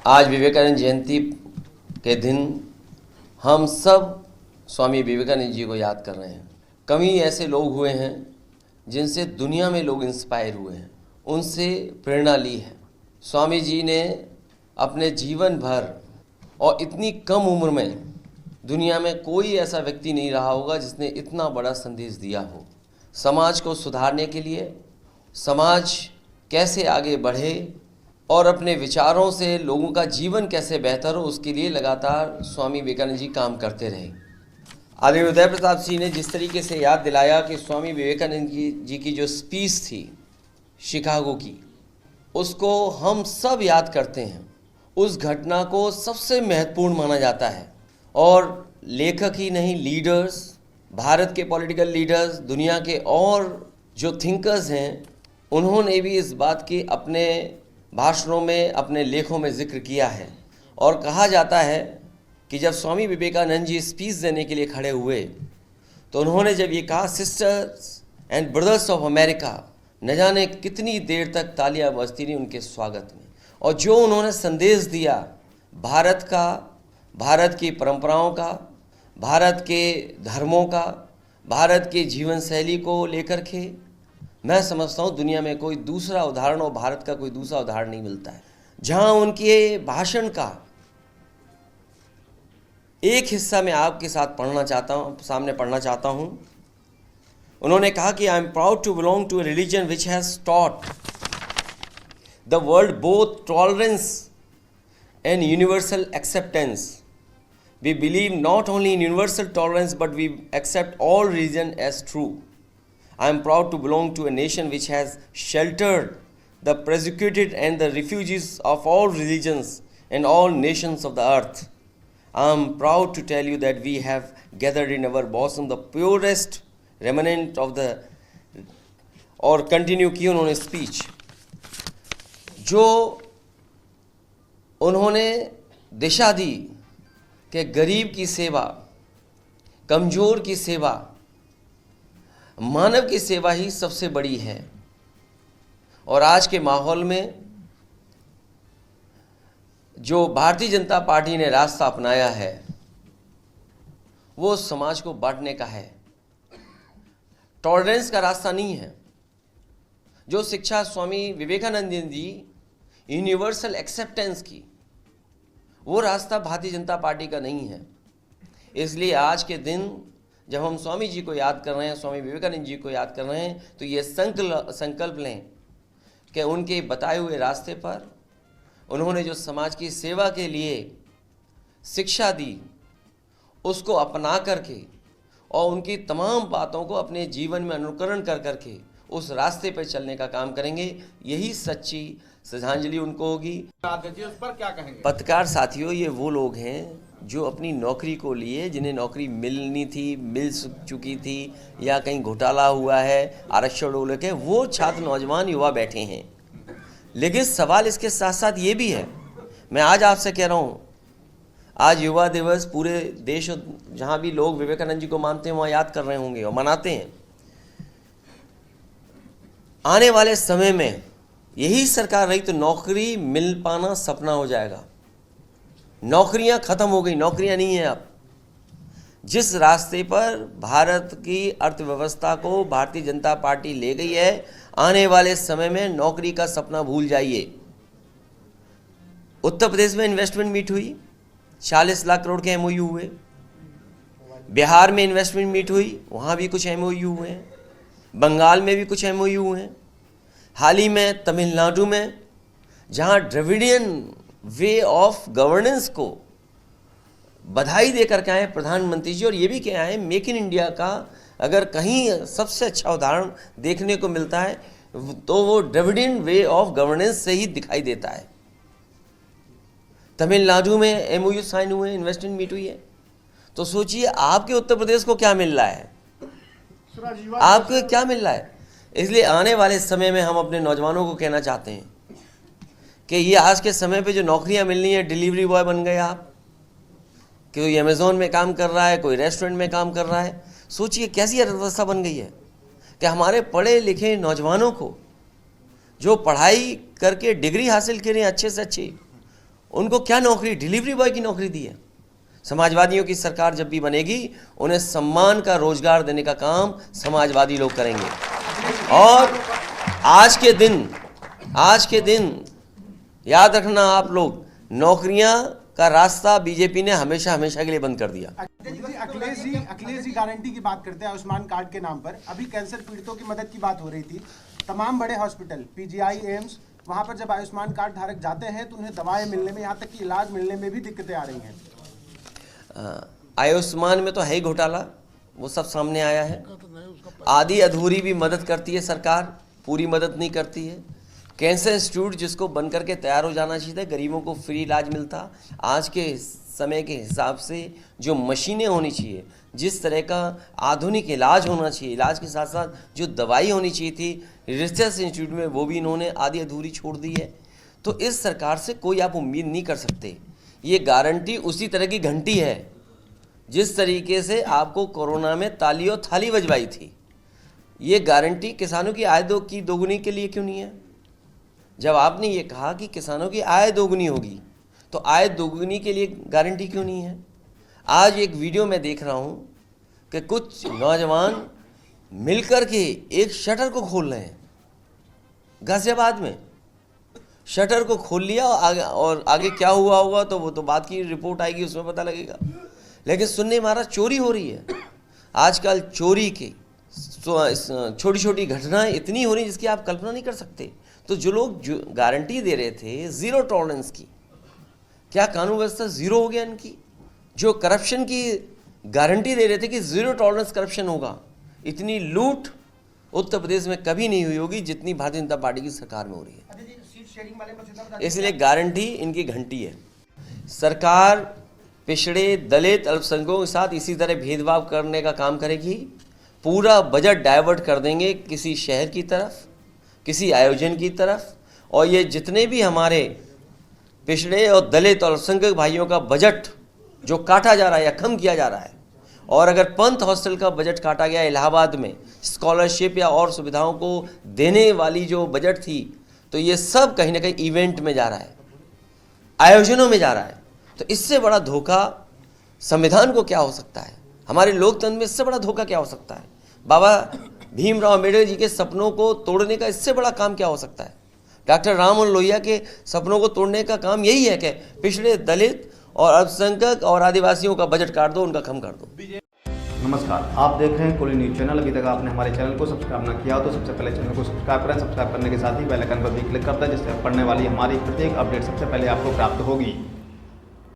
आज विवेकानंद जयंती के दिन हम सब स्वामी विवेकानंद जी को याद कर रहे हैं। कम ही ऐसे लोग हुए हैं जिनसे दुनिया में लोग इंस्पायर हुए हैं, उनसे प्रेरणा ली है। स्वामी जी ने अपने जीवन भर और इतनी कम उम्र में दुनिया में कोई ऐसा व्यक्ति नहीं रहा होगा जिसने इतना बड़ा संदेश दिया हो। समाज को सुधारने के लिए, समाज कैसे आगे बढ़े और अपने विचारों से लोगों का जीवन कैसे बेहतर हो, उसके लिए लगातार स्वामी विवेकानंद जी काम करते रहे। आदरणीय उदय प्रताप जी ने जिस तरीके से याद दिलाया कि स्वामी विवेकानंद जी की जो स्पीच थी शिकागो की, उसको हम सब याद करते हैं। उस घटना को सबसे महत्वपूर्ण माना जाता है और लेखक ही नहीं, लीडर्स, भारत के पॉलिटिकल लीडर्स, दुनिया के और जो थिंकर्स हैं, उन्होंने भी इस बात की अपने भाषणों में, अपने लेखों में जिक्र किया है। और कहा जाता है कि जब स्वामी विवेकानंद जी स्पीच देने के लिए खड़े हुए तो उन्होंने जब ये कहा, sisters and brothers of America, न जाने कितनी देर तक तालियां बजती रही उनके स्वागत में। और जो उन्होंने संदेश दिया भारत का, भारत की परंपराओं का, भारत के धर्मों का, भारत के जीवन शैली को लेकर के, मैं समझता हूँ दुनिया में कोई दूसरा उदाहरण और भारत का कोई दूसरा उदाहरण नहीं मिलता है। जहाँ उनके भाषण का एक हिस्सा मैं आपके साथ सामने पढ़ना चाहता हूँ। उन्होंने कहा कि I am proud to belong to a religion which has taught the world both tolerance and universal acceptance. We believe not only in universal tolerance, but we accept all religion as true. I am proud to belong to a nation which has sheltered the persecuted and the refugees of all religions and all nations of the earth. I am proud to tell you that we have gathered in our bosom the purest remnant of the, और continue की उन्होंने speech, जो उन्होंने दिशा दी कि गरीब की सेवा, कमज़ोर की सेवा, मानव की सेवा ही सबसे बड़ी है। और आज के माहौल में जो भारतीय जनता पार्टी ने रास्ता अपनाया है वो समाज को बांटने का है, टॉलरेंस का रास्ता नहीं है। जो शिक्षा स्वामी विवेकानंद जी यूनिवर्सल एक्सेप्टेंस की, वो रास्ता भारतीय जनता पार्टी का नहीं है। इसलिए आज के दिन जब हम स्वामी जी को याद कर रहे हैं, स्वामी विवेकानंद जी को याद कर रहे हैं, तो ये संकल्प लें कि उनके बताए हुए रास्ते पर उन्होंने जो समाज की सेवा के लिए शिक्षा दी, उसको अपना करके और उनकी तमाम बातों को अपने जीवन में अनुकरण कर करके उस रास्ते पर चलने का काम करेंगे। यही सच्ची श्रद्धांजलि उनको होगी। उस पर क्या कहेंगे? पत्रकार साथियों, ये वो लोग हैं जो अपनी नौकरी को लिए, जिन्हें नौकरी मिलनी थी, मिल चुकी थी, या कहीं घोटाला हुआ है, आरक्षण को लेकर, वो छात्र, नौजवान, युवा बैठे हैं। लेकिन सवाल इसके साथ साथ ये भी है, मैं आज आपसे कह रहा हूँ, आज युवा दिवस पूरे देश, जहाँ भी लोग विवेकानंद जी को मानते हैं वहाँ याद कर रहे होंगे और मनाते हैं। आने वाले समय में यही सरकार रही तो नौकरी मिल पाना सपना हो जाएगा। नौकरियां खत्म हो गई, नौकरियां नहीं है अब। जिस रास्ते पर भारत की अर्थव्यवस्था को भारतीय जनता पार्टी ले गई है, आने वाले समय में नौकरी का सपना भूल जाइए। उत्तर प्रदेश में इन्वेस्टमेंट मीट हुई, 40 लाख करोड़ के एमओयू हुए। बिहार में इन्वेस्टमेंट मीट हुई, वहाँ भी कुछ एमओयू हुए हैं। बंगाल में भी कुछ एमओयू हुए हैं। हाल ही में तमिलनाडु में, जहाँ द्रविडियन वे ऑफ गवर्नेंस को बधाई देकर के आए प्रधानमंत्री जी, और ये भी कहा है मेक इन इंडिया का अगर कहीं सबसे अच्छा उदाहरण देखने को मिलता है तो वो द्रविडियन वे ऑफ गवर्नेंस से ही दिखाई देता है। तमिलनाडु में एमओयू साइन हुए, इन्वेस्टमेंट मीट हुई है। तो सोचिए आपके उत्तर प्रदेश को क्या मिल रहा है, आपको क्या मिल रहा है। इसलिए आने वाले समय में हम अपने नौजवानों को कहना चाहते हैं कि ये आज के समय पे जो नौकरियां मिलनी है, डिलीवरी बॉय बन गए आप, कोई अमेज़ॉन में काम कर रहा है, कोई रेस्टोरेंट में काम कर रहा है। सोचिए कैसी अर्थव्यवस्था बन गई है कि हमारे पढ़े लिखे नौजवानों को, जो पढ़ाई करके डिग्री हासिल करें अच्छे से अच्छी, उनको क्या नौकरी, डिलीवरी बॉय की नौकरी दी है। समाजवादियों की सरकार जब भी बनेगी उन्हें सम्मान का रोजगार देने का काम समाजवादी लोग करेंगे। और आज के दिन याद रखना आप लोग, नौकरियां का रास्ता बीजेपी ने हमेशा हमेशा के लिए बंद कर दिया। अखिलेश जी गारंटी की बात करते हैं आयुष्मान कार्ड के नाम पर। अभी कैंसर पीड़ितों की मदद की बात हो रही थी। तमाम बड़े हॉस्पिटल, पीजीआई, एम्स, वहां पर जब आयुष्मान कार्ड धारक जाते हैं तो उन्हें दवाएं मिलने में, यहाँ तक कि इलाज मिलने में भी दिक्कतें आ रही हैं। आयुष्मान में तो है ही घोटाला, वो सब सामने आया है। आधी अधूरी भी मदद करती है सरकार, पूरी मदद नहीं करती है। कैंसर इंस्टीट्यूट जिसको बन करके तैयार हो जाना चाहिए था, गरीबों को फ्री इलाज मिलता। आज के समय के हिसाब से जो मशीनें होनी चाहिए, जिस तरह का आधुनिक इलाज होना चाहिए, इलाज के साथ साथ जो दवाई होनी चाहिए थी रिसर्च इंस्टीट्यूट में, वो भी इन्होंने आधी अधूरी छोड़ दी है। तो इस सरकार से कोई आप उम्मीद नहीं कर सकते। ये गारंटी उसी तरह की घंटी है जिस तरीके से आपको कोरोना में ताली और थाली बजवाई थी। ये गारंटी किसानों की आय की दोगुनी के लिए क्यों नहीं है? जब आपने ये कहा कि किसानों की आय दोगुनी होगी, तो आय दोगुनी के लिए गारंटी क्यों नहीं है? आज एक वीडियो में देख रहा हूँ कि कुछ नौजवान मिलकर के एक शटर को खोल रहे हैं गाजियाबाद में। शटर को खोल लिया और आगे क्या हुआ होगा तो वो तो बाद की रिपोर्ट आएगी, उसमें पता लगेगा। लेकिन सुनने मारा चोरी हो रही है। आजकल चोरी की छोटी छोटी घटनाएं इतनी हो रही हैं जिसकी आप कल्पना नहीं कर सकते। तो जो लोग जो गारंटी दे रहे थे ज़ीरो टॉलरेंस की, क्या कानून व्यवस्था ज़ीरो हो गया इनकी? जो करप्शन की गारंटी दे रहे थे कि ज़ीरो टॉलरेंस करप्शन होगा, इतनी लूट उत्तर प्रदेश में कभी नहीं हुई होगी जितनी भारतीय जनता पार्टी की सरकार में हो रही है। इसलिए गारंटी इनकी घंटी है। सरकार पिछड़े, दलित, अल्पसंख्यकों के साथ इसी तरह भेदभाव करने का काम करेगी। पूरा बजट डाइवर्ट कर देंगे किसी शहर की तरफ, किसी आयोजन की तरफ। और ये जितने भी हमारे पिछड़े और दलित और अल्पसंख्यक भाइयों का बजट जो काटा जा रहा है या कम किया जा रहा है, और अगर पंथ हॉस्टल का बजट काटा गया इलाहाबाद में, स्कॉलरशिप या और सुविधाओं को देने वाली जो बजट थी, तो ये सब कहीं ना कहीं इवेंट में जा रहा है, आयोजनों में जा रहा है। तो इससे बड़ा धोखा संविधान को क्या हो सकता है? हमारे लोकतंत्र में इससे बड़ा धोखा क्या हो सकता है? बाबा भीमराव अम्बेडकर जी के सपनों को तोड़ने का इससे बड़ा काम क्या हो सकता है? डॉक्टर राममोहन लोहिया के सपनों को तोड़ने का काम यही है कि पिछड़े, दलित और अल्पसंख्यक और आदिवासियों का बजट काट दो, उनका कम कर दो। नमस्कार, आप देख रहे हैं कोली न्यूज़ चैनल। अभी तक आपने हमारे चैनल को सब्सक्राइब न किया हो तो सबसे पहले चैनल को सब्सक्राइब करें। सब्सक्राइब करने के साथ ही बेल आइकन पर भी क्लिक करते हैं, जिससे पढ़ने वाली हमारी प्रत्येक अपडेट सबसे पहले आपको प्राप्त होगी।